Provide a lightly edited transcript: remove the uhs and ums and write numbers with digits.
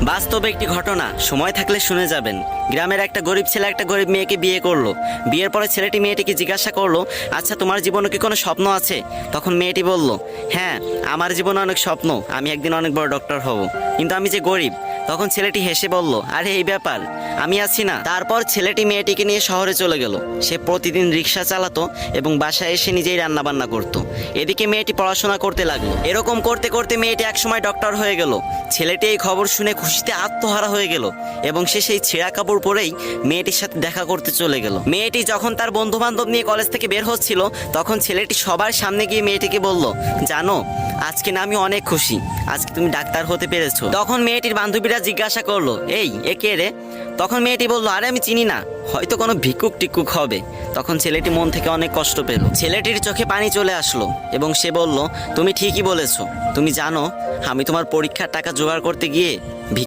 বাস্তবে একটি ঘটনা, সময় থাকলে শুনে যাবেন। গ্রামের একটা গরিব ছেলে একটা গরিব মেয়েকে বিয়ে করলো। বিয়ের পরে ছেলেটি মেয়েটিকে জিজ্ঞাসা করলো, আচ্ছা তোমার জীবনে কি কোনো স্বপ্ন আছে? তখন মেয়েটি বলল, হ্যাঁ আমার জীবনে অনেক স্বপ্ন, আমি একদিন অনেক বড় ডক্টর হব, কিন্তু আমি যে গরিব। তখন ছেলেটি হেসে বলল, আরে এই ব্যাপার, আমি আছি না। তারপর ছেলেটি মেয়েটিকে নিয়ে শহরে চলে গেল। সে প্রতিদিন রিক্সা চালাতো এবং বাসায় এসে নিজেই রান্না বান্না করতো। এদিকে মেয়েটি পড়াশোনা করতে লাগলো। এরকম করতে করতে মেয়েটি একসময় ডক্টর হয়ে গেল। ছেলেটি এই খবর শুনে খুশিতে আত্মহারা হয়ে গেল এবং সে সেই ছেঁড়া কাপড় পরেই মেয়েটির সাথে দেখা করতে চলে গেল। মেয়েটি যখন তার বন্ধু বান্ধব নিয়ে কলেজ থেকে বের হচ্ছিল, তখন ছেলেটি সবার সামনে গিয়ে মেয়েটিকে বলল, জানো আজকে না আমি অনেক খুশি, আজকে তুমি ডাক্তার হতে পেরেছো। তখন মেয়েটির বান্ধবীরা জিজ্ঞাসা করলো, এ কে রে? তখন মেয়েটি বলল, আরে আমি চিনি না, হয়তো কোনো ভিক্ষুক টিক্ষুক হবে। তখন ছেলেটি মন থেকে অনেক কষ্ট পেল। ছেলেটির চোখে পানি চলে আসলো এবং সে বলল, তুমি ঠিকই বলেছো, তুমি জানো আমি তোমার পরীক্ষার টাকা জোগাড় করতে গিয়ে